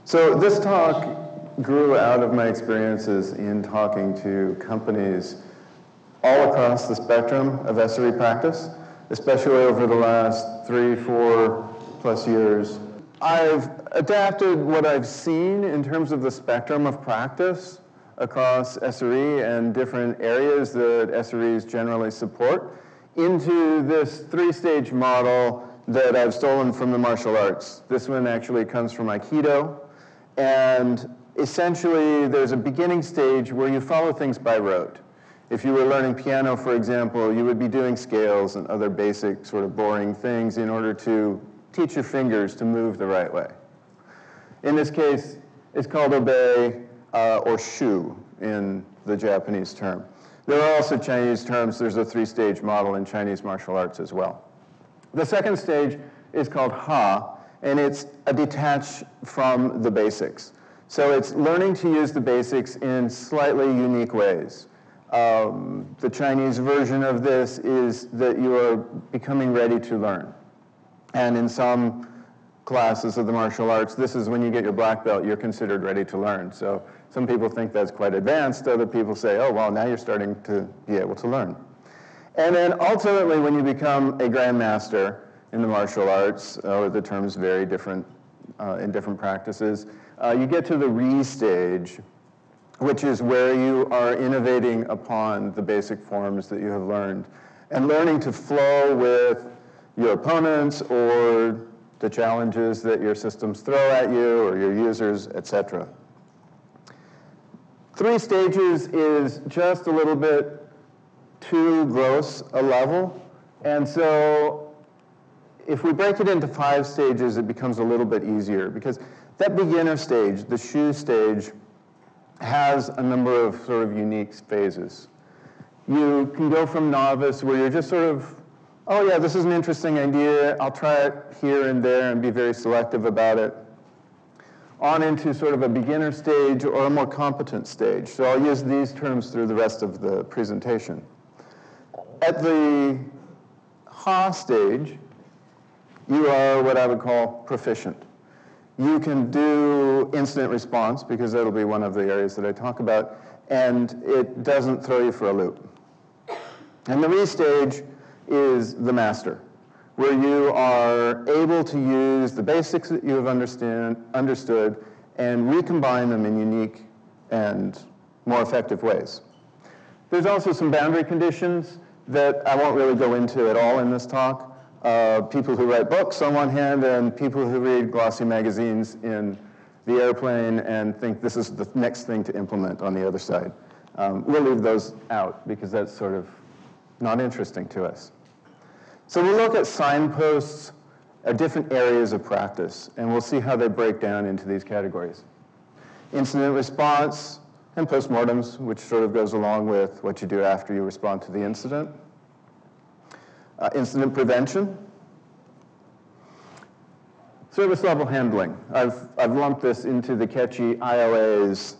So this talk grew out of my experiences in talking to companies all across the spectrum of SRE practice, especially over the last 3, 4+ years. I've adapted what I've seen in terms of the spectrum of practice across SRE and different areas that SREs generally support into this 3-stage model that I've stolen from the martial arts. This one actually comes from Aikido, and essentially there's a beginning stage where you follow things by rote. If you were learning piano, for example, you would be doing scales and other basic sort of boring things in order to teach your fingers to move the right way. In this case, it's called obey or shu in the Japanese term. There are also Chinese terms. There's a 3-stage model in Chinese martial arts as well. The second stage is called ha, and it's a detach from the basics. So it's learning to use the basics in slightly unique ways. The Chinese version of this is that you are becoming ready to learn. And in some classes of the martial arts, this is when you get your black belt, you're considered ready to learn. So some people think that's quite advanced. Other people say, oh, well, now you're starting to be able to learn. And then ultimately, when you become a grandmaster in the martial arts, the terms vary different in different practices, you get to the re stage, which is where you are innovating upon the basic forms that you have learned and learning to flow with your opponents or the challenges that your systems throw at you or your users, etc. 3 stages is just a little bit too gross a level, and so if we break it into 5 stages, it becomes a little bit easier, because that beginner stage, the Shu stage, has a number of sort of unique phases. You can go from novice, where you're just sort of, oh yeah, this is an interesting idea, I'll try it here and there and be very selective about it, on into sort of a beginner stage or a more competent stage. So I'll use these terms through the rest of the presentation. At the ha stage, you are what I would call proficient. You can do incident response, because that'll be one of the areas that I talk about, and it doesn't throw you for a loop. And the re stage is the master, where you are able to use the basics that you have understood and recombine them in unique and more effective ways. There's also some boundary conditions that I won't really go into at all in this talk. People who write books on one hand and people who read glossy magazines in the airplane and think this is the next thing to implement on the other side. We'll leave those out because that's sort of not interesting to us. So we'll look at signposts at different areas of practice, and we'll see how they break down into these categories. Incident response and postmortems, which sort of goes along with what you do after you respond to the incident. Incident prevention. Service level handling. I've lumped this into the catchy ILAs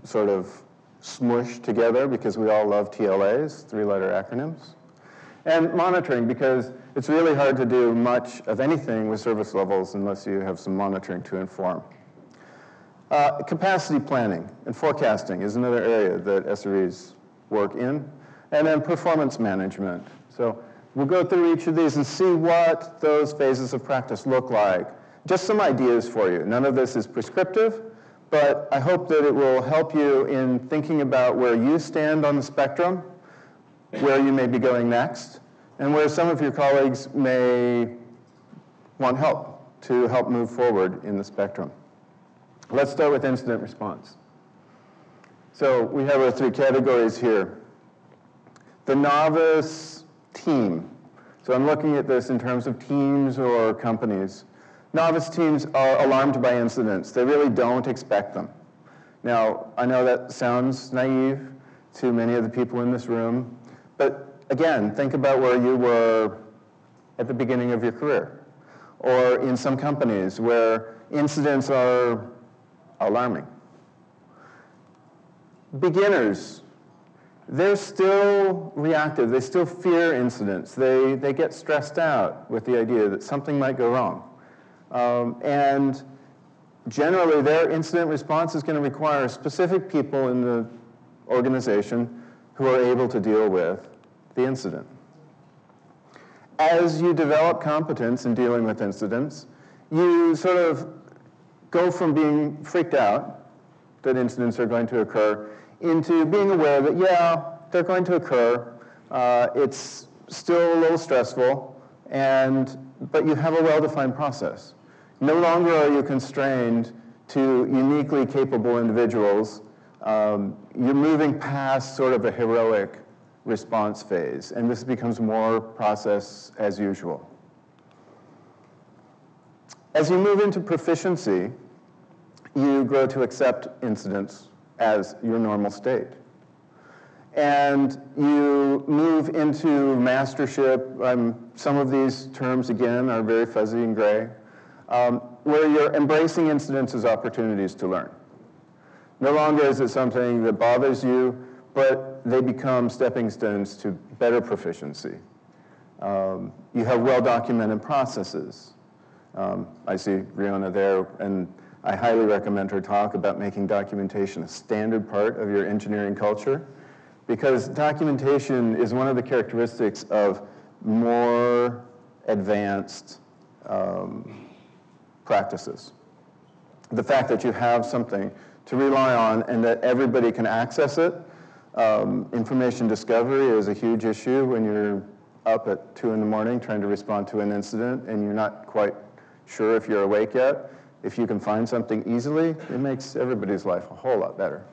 sort of smushed together because we all love TLAs, 3-letter acronyms. And monitoring, because it's really hard to do much of anything with service levels unless you have some monitoring to inform. Capacity planning and forecasting is another area that SREs work in. And then performance management. So we'll go through each of these and see what those phases of practice look like. Just some ideas for you. None of this is prescriptive, but I hope that it will help you in thinking about where you stand on the spectrum, where you may be going next, and where some of your colleagues may want help to help move forward in the spectrum. Let's start with incident response. So we have our 3 categories here. The novice team. So I'm looking at this in terms of teams or companies. Novice teams are alarmed by incidents. They really don't expect them. Now, I know that sounds naive to many of the people in this room, but again, think about where you were at the beginning of your career, or in some companies where incidents are alarming. Beginners, they're still reactive. They still fear incidents. They get stressed out with the idea that something might go wrong. And generally their incident response is going to require specific people in the organization who are able to deal with the incident. As you develop competence in dealing with incidents, you sort of go from being freaked out that incidents are going to occur into being aware that, yeah, they're going to occur. It's still a little stressful, but you have a well-defined process. No longer are you constrained to uniquely capable individuals. You're moving past sort of a heroic response phase, and this becomes more process as usual. As you move into proficiency, you grow to accept incidents as your normal state. And you move into mastership. Some of these terms, again, are very fuzzy and gray, where you're embracing incidents as opportunities to learn. No longer is it something that bothers you, but they become stepping stones to better proficiency. You have well-documented processes. I see Riona there, and I highly recommend her talk about making documentation a standard part of your engineering culture, because documentation is one of the characteristics of more advanced practices. The fact that you have something to rely on and that everybody can access it. Information discovery is a huge issue when you're up at 2 in the morning trying to respond to an incident and you're not quite sure if you're awake yet. If you can find something easily, it makes everybody's life a whole lot better.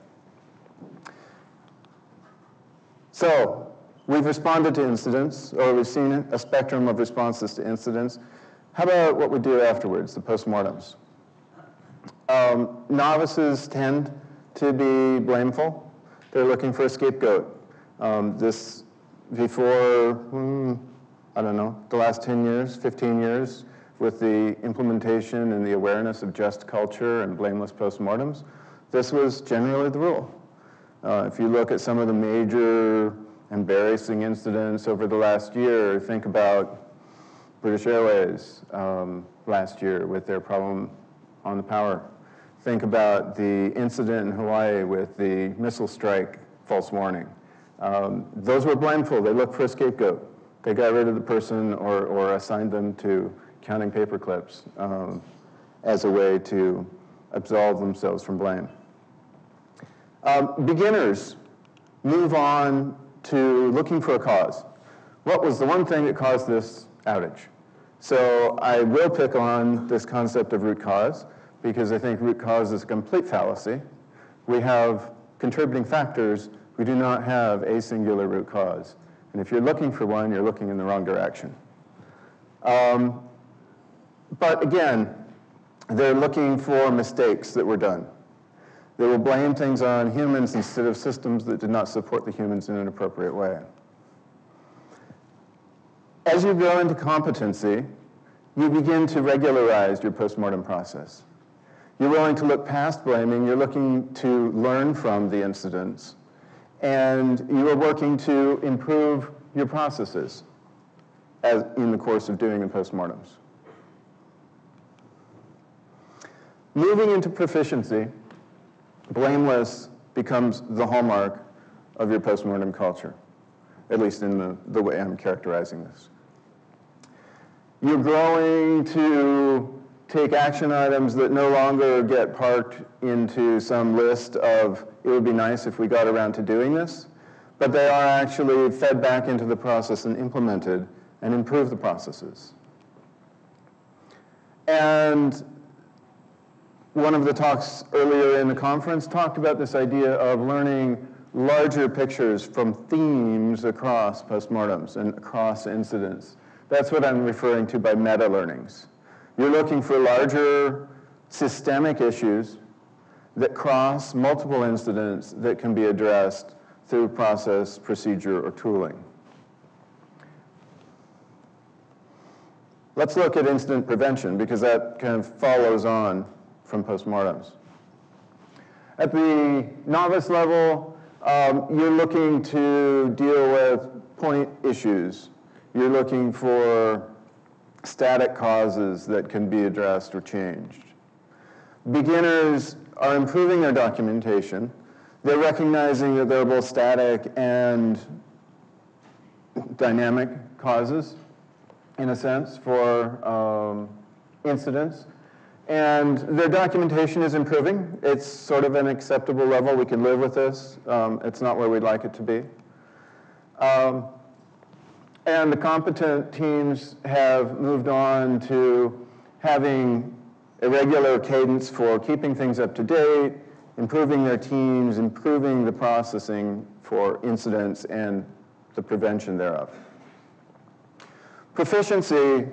So, we've responded to incidents, or we've seen a spectrum of responses to incidents. How about what we do afterwards, the postmortems? Novices tend to be blameful. They're looking for a scapegoat. This, before, I don't know, the last 10 years, 15 years, with the implementation and the awareness of just culture and blameless postmortems, this was generally the rule. If you look at some of the major embarrassing incidents over the last year, think about British Airways last year with their problem on the power. Think about the incident in Hawaii with the missile strike false warning. Those were blameful. They looked for a scapegoat. They got rid of the person or assigned them to counting paper clips as a way to absolve themselves from blame. Beginners move on to looking for a cause. What was the one thing that caused this outage? So I will pick on this concept of root cause because I think root cause is a complete fallacy. We have contributing factors. We do not have a singular root cause. And if you're looking for one, you're looking in the wrong direction. But again, they're looking for mistakes that were done. They will blame things on humans instead of systems that did not support the humans in an appropriate way. As you grow into competency, you begin to regularize your postmortem process. You're willing to look past blaming. You're looking to learn from the incidents. And you are working to improve your processes in the course of doing the postmortems. Moving into proficiency, blameless becomes the hallmark of your postmortem culture, at least in the way I'm characterizing this. You're growing to take action items that no longer get parked into some list of, it would be nice if we got around to doing this, but they are actually fed back into the process and implemented and improve the processes. And one of the talks earlier in the conference talked about this idea of learning larger pictures from themes across postmortems and across incidents. That's what I'm referring to by meta-learnings. You're looking for larger systemic issues that cross multiple incidents that can be addressed through process, procedure, or tooling. Let's look at incident prevention because that kind of follows on from postmortems. At the novice level, you're looking to deal with point issues. You're looking for static causes that can be addressed or changed. Beginners are improving their documentation. They're recognizing that there are both static and dynamic causes, in a sense, for incidents. And their documentation is improving. It's sort of an acceptable level. We can live with this. It's not where we'd like it to be. And the competent teams have moved on to having a regular cadence for keeping things up to date, improving their teams, improving the processing for incidents and the prevention thereof. Proficiency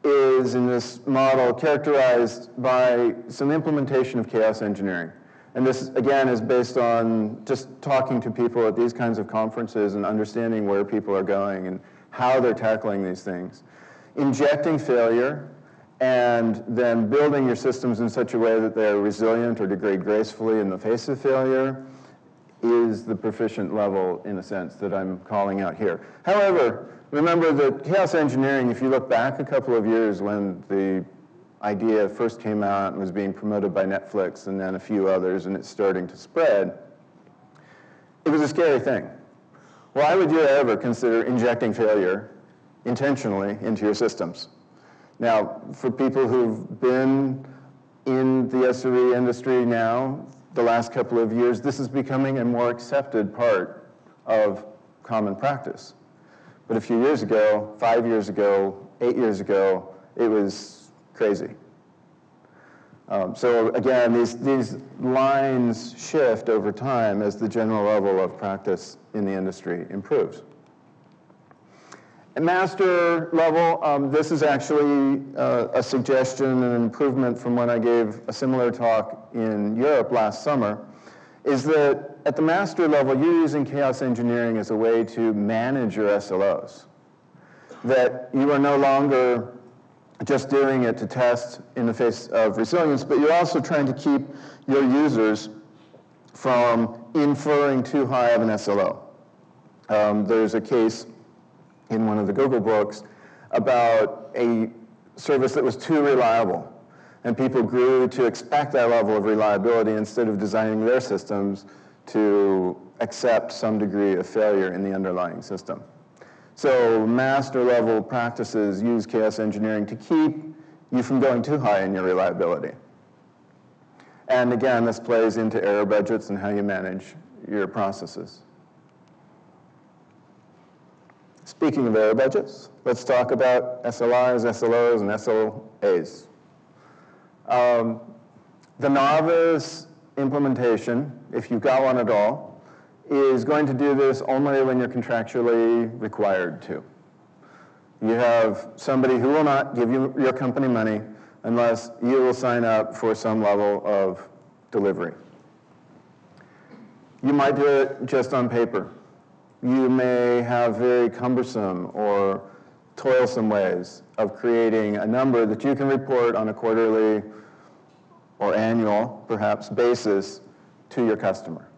is, in this model, characterized by some implementation of chaos engineering. And this, again, is based on just talking to people at these kinds of conferences and understanding where people are going and how they're tackling these things. Injecting failure and then building your systems in such a way that they're resilient or degrade gracefully in the face of failure is the proficient level, in a sense, that I'm calling out here. However, remember that chaos engineering, if you look back a couple of years when the idea first came out and was being promoted by Netflix and then a few others and it's starting to spread, it was a scary thing. Why would you ever consider injecting failure intentionally into your systems? Now, for people who've been in the SRE industry now, the last couple of years, this is becoming a more accepted part of common practice. But a few years ago, 5 years ago, 8 years ago, it was crazy. So again, these lines shift over time as the general level of practice in the industry improves. At master level, this is actually a suggestion and an improvement from when I gave a similar talk in Europe last summer, is that at the master level, you're using chaos engineering as a way to manage your SLOs. That you are no longer just doing it to test in the face of resilience, but you're also trying to keep your users from inferring too high of an SLO. There's a case in one of the Google books about a service that was too reliable, and people grew to expect that level of reliability instead of designing their systems to accept some degree of failure in the underlying system. So master level practices use chaos engineering to keep you from going too high in your reliability. And again, this plays into error budgets and how you manage your processes. Speaking of error budgets, let's talk about SLIs, SLOs, and SLAs. The novice implementation, if you've got one at all, is going to do this only when you're contractually required to. You have somebody who will not give you your company money unless you will sign up for some level of delivery. You might do it just on paper. You may have very cumbersome or toilsome ways of creating a number that you can report on a quarterly or annual, perhaps, basis to your customer.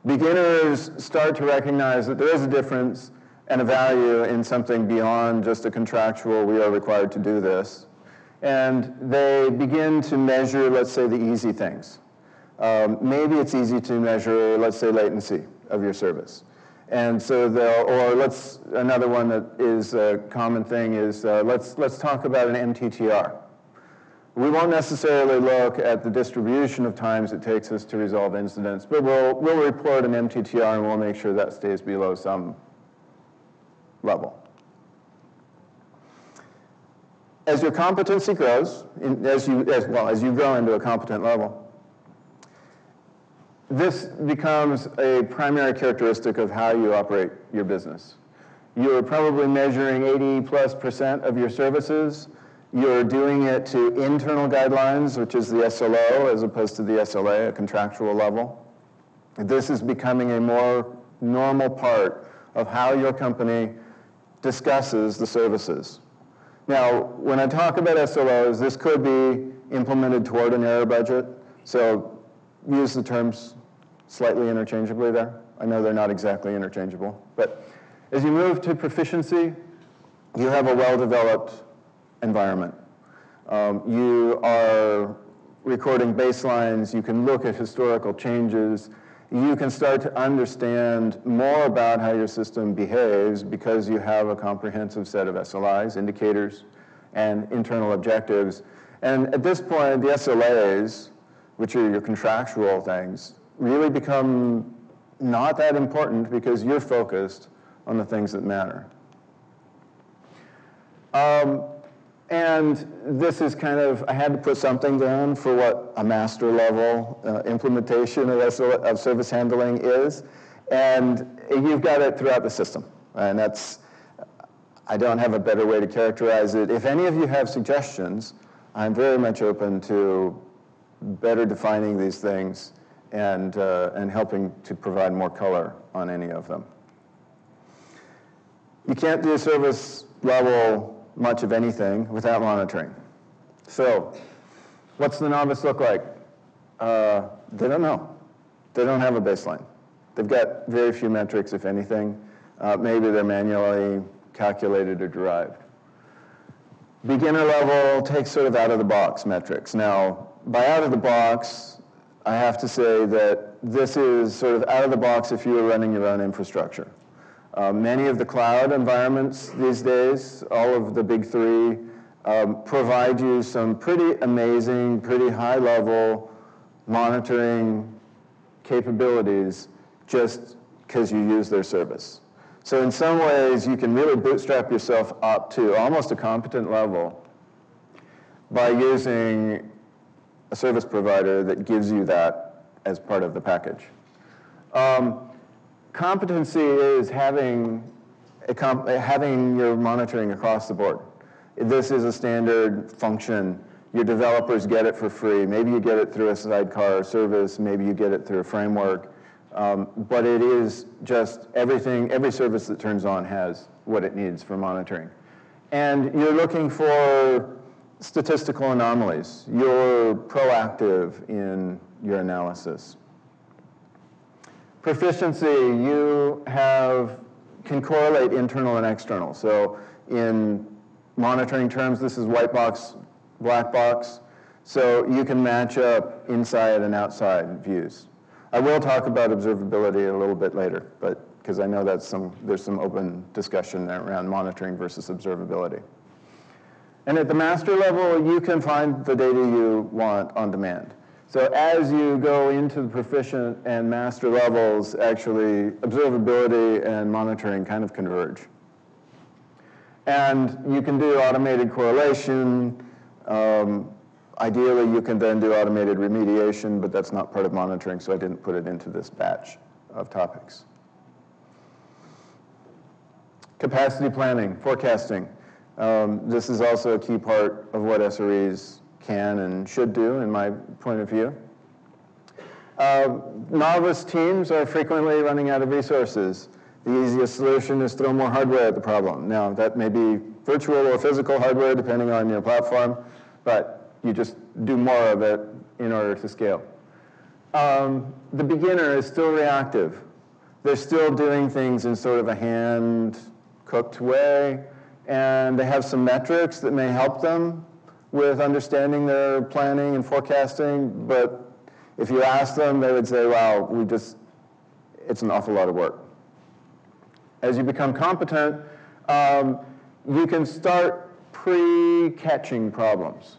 Beginners start to recognize that there is a difference and a value in something beyond just a contractual, we are required to do this. And they begin to measure, let's say, the easy things. Maybe it's easy to measure, let's say, latency of your service. And so another one that is a common thing is, let's talk about an MTTR. We won't necessarily look at the distribution of times it takes us to resolve incidents, but we'll report an MTTR and we'll make sure that stays below some level. As your competency grows, as you grow into a competent level, this becomes a primary characteristic of how you operate your business. You're probably measuring 80+% of your services. You're doing it to internal guidelines, which is the SLO, as opposed to the SLA, a contractual level. This is becoming a more normal part of how your company discusses the services. Now, when I talk about SLOs, this could be implemented toward an error budget, so use the terms slightly interchangeably there. I know they're not exactly interchangeable, but as you move to proficiency, you have a well-developed environment. You are recording baselines. You can look at historical changes. You can start to understand more about how your system behaves because you have a comprehensive set of SLIs, indicators, and internal objectives. And at this point, the SLAs, which are your contractual things, really become not that important because you're focused on the things that matter. And this is kind of, I had to put something down for what a master level implementation of service handling is. And you've got it throughout the system. And that's, I don't have a better way to characterize it. If any of you have suggestions, I'm very much open to better defining these things and helping to provide more color on any of them. You can't do service level much of anything without monitoring. So, what's the novice look like? They don't know. They don't have a baseline. They've got very few metrics, if anything. Maybe they're manually calculated or derived. Beginner level takes sort of out-of-the-box metrics. Now, by out-of-the-box, I have to say that this is sort of out-of-the-box if you were running your own infrastructure. Many of the cloud environments these days, all of the big three, provide you some pretty amazing, pretty high-level monitoring capabilities just because you use their service. So in some ways, you can really bootstrap yourself up to almost a competent level by using a service provider that gives you that as part of the package. Competency is having your monitoring across the board. This is a standard function. Your developers get it for free. Maybe you get it through a sidecar service. Maybe you get it through a framework. But it is just everything, every service that turns on has what it needs for monitoring. And you're looking for statistical anomalies. You're proactive in your analysis. Proficiency, you can correlate internal and external. So in monitoring terms, this is white box, black box. So you can match up inside and outside views. I will talk about observability a little bit later, but because I know there's some open discussion around monitoring versus observability. And at the master level, you can find the data you want on demand. So as you go into the proficient and master levels, actually observability and monitoring kind of converge. And you can do automated correlation. Ideally, you can then do automated remediation, but that's not part of monitoring, so I didn't put it into this batch of topics. Capacity planning, forecasting. This is also a key part of what SREs can and should do, in my point of view. Novice teams are frequently running out of resources. The easiest solution is throw more hardware at the problem. Now, that may be virtual or physical hardware, depending on your platform, but you just do more of it in order to scale. The beginner is still reactive. They're still doing things in sort of a hand-cooked way, and they have some metrics that may help them with understanding their planning and forecasting, but if you ask them, they would say, wow, it's an awful lot of work. As you become competent, you can start pre-catching problems.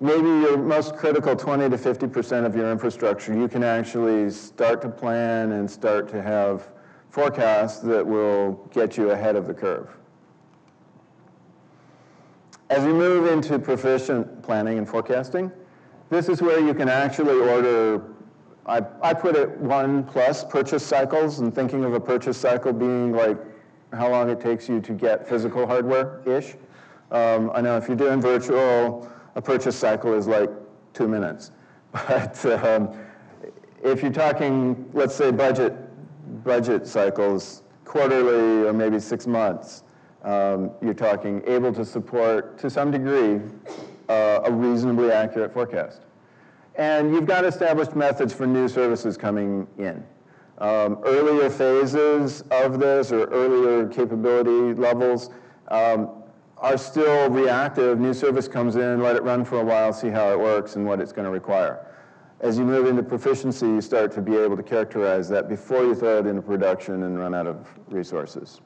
Maybe your most critical 20 to 50% of your infrastructure, you can actually start to plan and start to have forecasts that will get you ahead of the curve. As you move into proficient planning and forecasting, this is where you can actually order, I put it 1+ purchase cycles, and thinking of a purchase cycle being like how long it takes you to get physical hardware-ish. I know if you're doing virtual, a purchase cycle is like 2 minutes. But if you're talking, let's say budget cycles, quarterly or maybe 6 months, you're talking able to support, to some degree, a reasonably accurate forecast. And you've got established methods for new services coming in. Earlier phases of this, or earlier capability levels, are still reactive. New service comes in, let it run for a while, see how it works and what it's going to require. As you move into proficiency, you start to be able to characterize that before you throw it into production and run out of resources.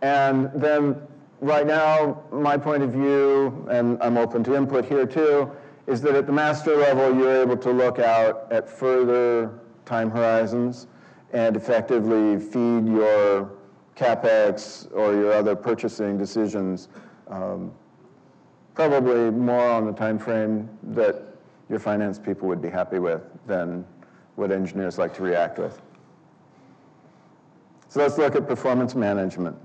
And then right now, my point of view, and I'm open to input here too, is that at the master level, you're able to look out at further time horizons and effectively feed your CapEx or your other purchasing decisions probably more on the time frame that your finance people would be happy with than what engineers like to react with. So let's look at performance management.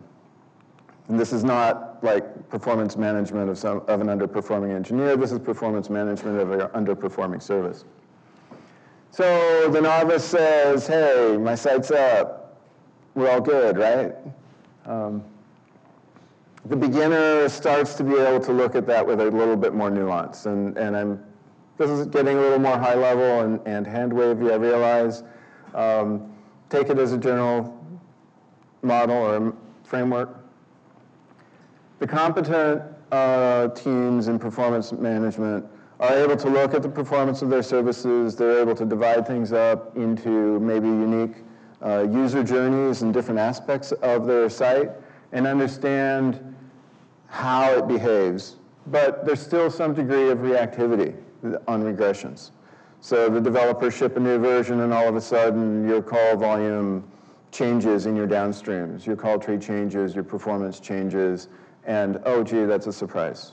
And this is not like performance management of an underperforming engineer. This is performance management of an underperforming service. So the novice says, hey, my site's up. We're all good, right? The beginner starts to be able to look at that with a little bit more nuance. And this is getting a little more high level and hand wavy, I realize. Take it as a general model or framework. The competent teams in performance management are able to look at the performance of their services. They're able to divide things up into maybe unique user journeys and different aspects of their site and understand how it behaves. But there's still some degree of reactivity on regressions. So the developers ship a new version and all of a sudden your call volume changes in your downstreams. Your call tree changes, your performance changes, and oh gee, that's a surprise.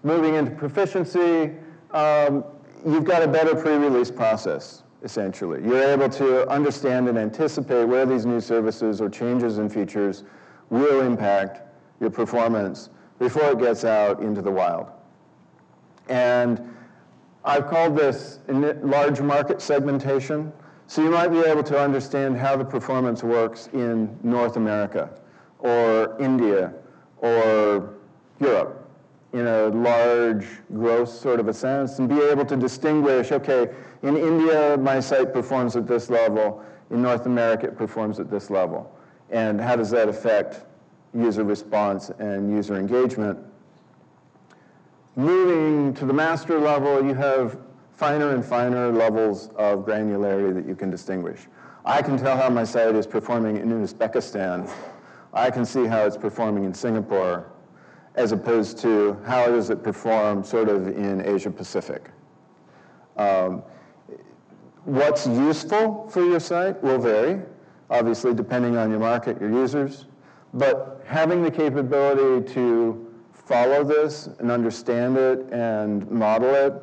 Moving into proficiency, you've got a better pre-release process, essentially. You're able to understand and anticipate where these new services or changes in features will impact your performance before it gets out into the wild. And I've called this large market segmentation. So you might be able to understand how the performance works in North America or India or Europe in a large, gross sort of a sense, and be able to distinguish, okay, in India, my site performs at this level. In North America, it performs at this level. And how does that affect user response and user engagement? Moving to the master level, you have finer and finer levels of granularity that you can distinguish. I can tell how my site is performing in Uzbekistan. I can see how it's performing in Singapore, as opposed to how does it perform sort of in Asia Pacific. What's useful for your site will vary, obviously depending on your market, your users, but having the capability to follow this and understand it and model it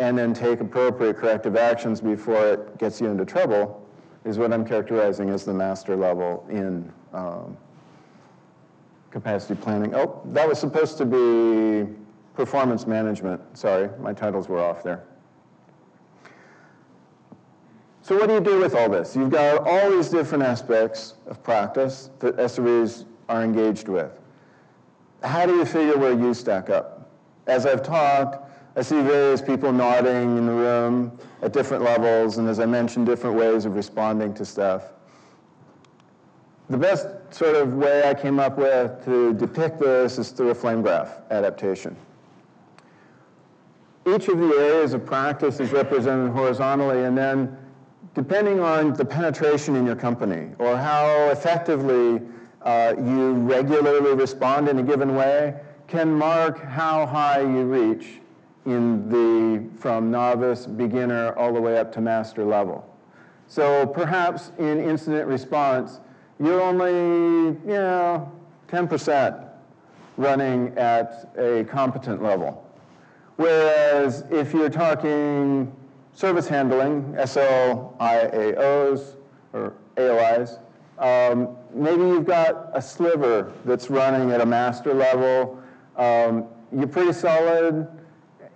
and then take appropriate corrective actions before it gets you into trouble is what I'm characterizing as the master level in capacity planning. Oh, that was supposed to be performance management. Sorry, my titles were off there. So what do you do with all this? You've got all these different aspects of practice that SREs are engaged with. How do you figure where you stack up? As I've talked, I see various people nodding in the room at different levels, and as I mentioned, different ways of responding to stuff. The best sort of way I came up with to depict this is through a flame graph adaptation. Each of the areas of practice is represented horizontally, and then depending on the penetration in your company or how effectively you regularly respond in a given way can mark how high you reach in from novice, beginner, all the way up to master level. So perhaps in incident response, you're only, 10% running at a competent level. Whereas if you're talking service handling, SLIAOs or AOIs, maybe you've got a sliver that's running at a master level. You're pretty solid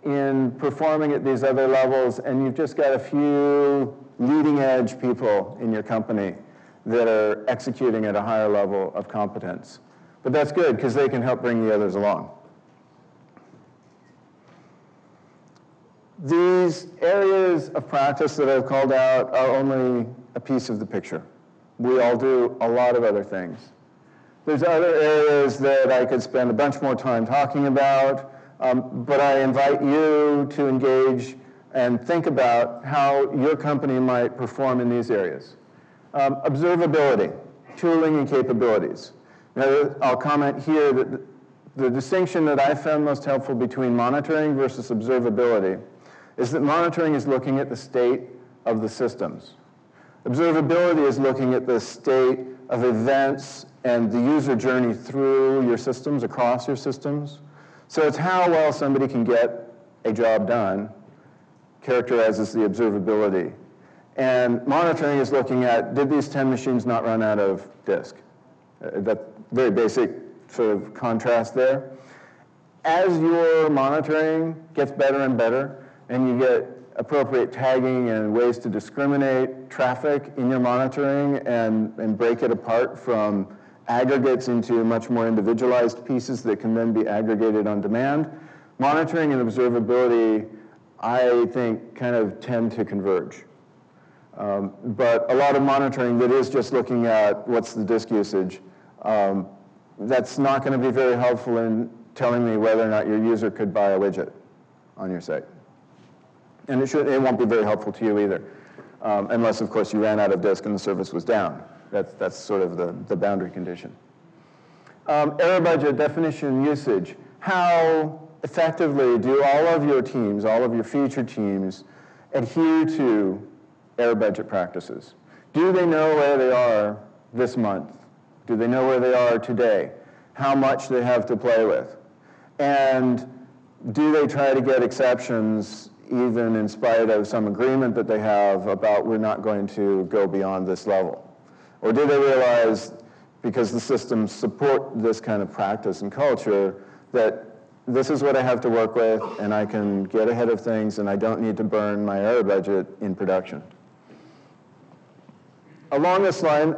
in performing at these other levels, and you've just got a few leading edge people in your company that are executing at a higher level of competence. But that's good because they can help bring the others along. These areas of practice that I've called out are only a piece of the picture. We all do a lot of other things. There's other areas that I could spend a bunch more time talking about, but I invite you to engage and think about how your company might perform in these areas. Observability, tooling and capabilities. Now, I'll comment here that the distinction that I found most helpful between monitoring versus observability is that monitoring is looking at the state of the systems. Observability is looking at the state of events and the user journey through your systems, across your systems. So it's how well somebody can get a job done characterizes the observability. And monitoring is looking at, did these 10 machines not run out of disk? That very basic sort of contrast there. As your monitoring gets better and better, and you get appropriate tagging and ways to discriminate traffic in your monitoring and break it apart from aggregates into much more individualized pieces that can then be aggregated on demand, monitoring and observability, I think, kind of tend to converge. But a lot of monitoring that is just looking at what's the disk usage, that's not going to be very helpful in telling me whether or not your user could buy a widget on your site. And it won't be very helpful to you either, unless, of course, you ran out of disk and the service was down. That's sort of the boundary condition. Error budget, definition, usage. How effectively do all of your teams, all of your feature teams, adhere to error budget practices? Do they know where they are this month? Do they know where they are today? How much they have to play with? And do they try to get exceptions even in spite of some agreement that they have about we're not going to go beyond this level? Or do they realize, because the systems support this kind of practice and culture, that this is what I have to work with and I can get ahead of things and I don't need to burn my error budget in production? Along this line,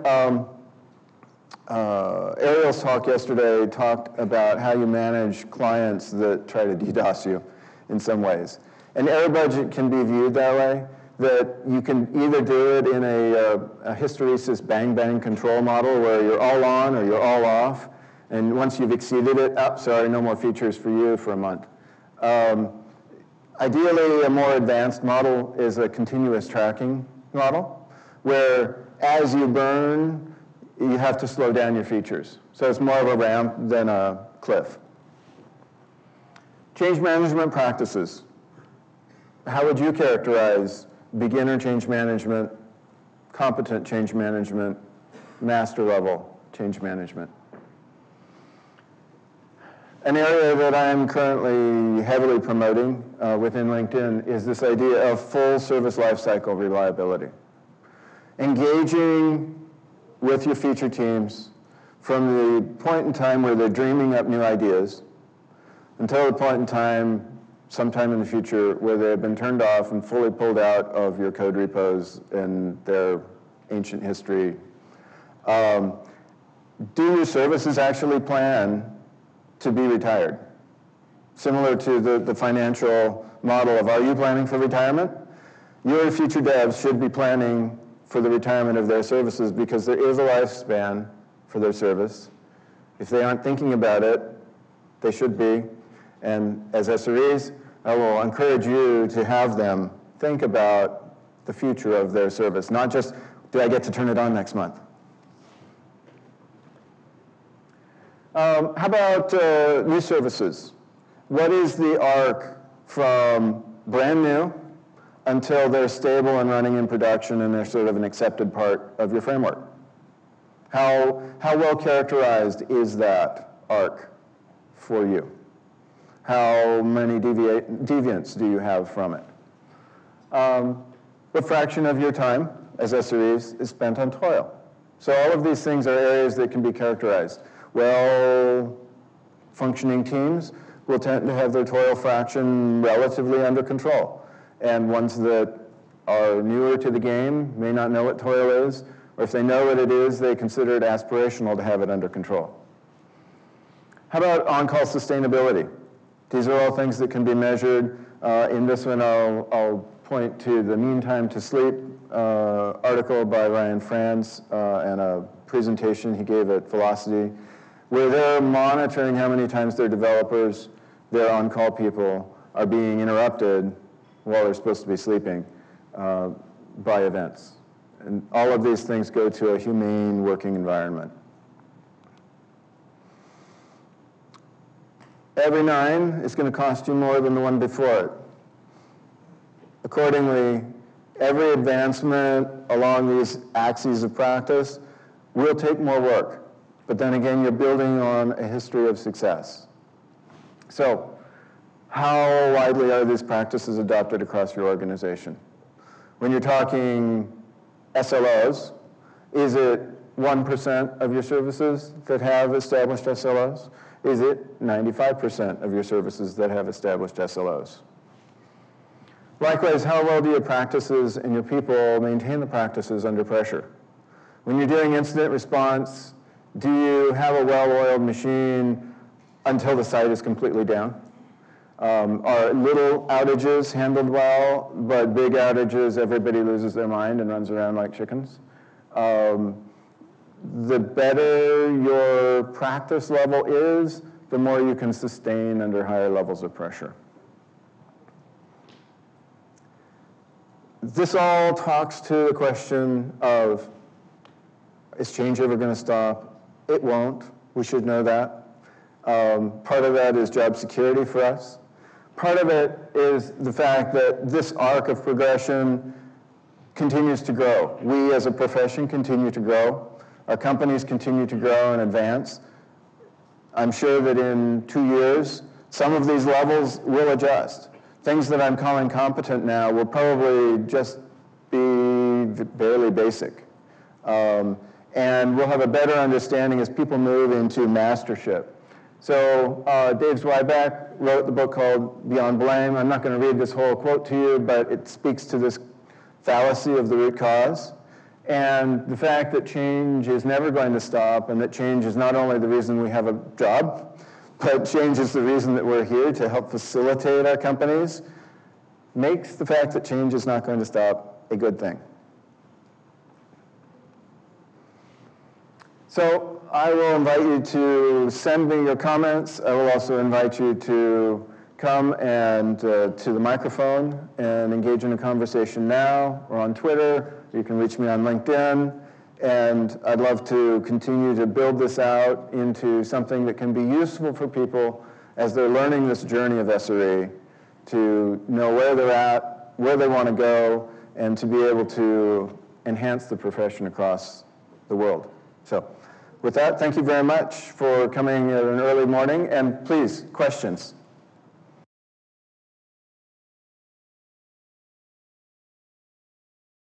Ariel's talk yesterday talked about how you manage clients that try to DDoS you in some ways. And error budget can be viewed that way, that you can either do it in a hysteresis bang-bang control model where you're all on or you're all off, and once you've exceeded it, sorry, no more features for you for a month. Ideally, a more advanced model is a continuous tracking model, where as you burn, you have to slow down your features. So it's more of a ramp than a cliff. Change management practices. How would you characterize beginner change management, competent change management, master level change management? An area that I'm currently heavily promoting within LinkedIn is this idea of full service lifecycle reliability. Engaging with your feature teams from the point in time where they're dreaming up new ideas until the point in time, sometime in the future, where they've been turned off and fully pulled out of your code repos and their ancient history. Do your services actually plan to be retired? Similar to the financial model of, are you planning for retirement? Your future devs should be planning for the retirement of their services, because there is a lifespan for their service. If they aren't thinking about it, they should be. And as SREs, I will encourage you to have them think about the future of their service, not just, do I get to turn it on next month? How about new services? What is the arc from brand new until they're stable and running in production and they're sort of an accepted part of your framework? How well characterized is that arc for you? How many deviants do you have from it? What fraction of your time as SREs is spent on toil? So all of these things are areas that can be characterized. Well-functioning teams will tend to have their toil fraction relatively under control. And ones that are newer to the game may not know what toil is, or if they know what it is, they consider it aspirational to have it under control. How about on-call sustainability? These are all things that can be measured. In this one, I'll point to the mean time to sleep article by Ryan Franz and a presentation he gave at Velocity, where they're monitoring how many times their developers, their on-call people, are being interrupted while they're supposed to be sleeping by events. And all of these things go to a humane working environment. Every 9 is going to cost you more than the one before it. Accordingly, every advancement along these axes of practice will take more work. But then again, you're building on a history of success. So, how widely are these practices adopted across your organization? When you're talking SLOs, is it 1% of your services that have established SLOs? Is it 95% of your services that have established SLOs? Likewise, how well do your practices and your people maintain the practices under pressure? When you're doing incident response, do you have a well-oiled machine until the site is completely down? Are little outages handled well, but big outages, everybody loses their mind and runs around like chickens? The better your practice level is, the more you can sustain under higher levels of pressure. This all talks to the question of, is change ever going to stop? It won't. We should know that. Part of that is job security for us. Part of it is the fact that this arc of progression continues to grow. We as a profession continue to grow. Our companies continue to grow and advance. I'm sure that in 2 years, some of these levels will adjust. Things that I'm calling competent now will probably just be barely basic. And we'll have a better understanding as people move into mastership. So Dave Zweiback wrote the book called Beyond Blame. I'm not going to read this whole quote to you, but it speaks to this fallacy of the root cause. And the fact that change is never going to stop, and that change is not only the reason we have a job, but change is the reason that we're here to help facilitate our companies, makes the fact that change is not going to stop a good thing. So I will invite you to send me your comments. I will also invite you to come and to the microphone and engage in a conversation now or on Twitter. You can reach me on LinkedIn. And I'd love to continue to build this out into something that can be useful for people as they're learning this journey of SRE, to know where they're at, where they want to go, and to be able to enhance the profession across the world. So with that, thank you very much for coming at an early morning, and please, questions.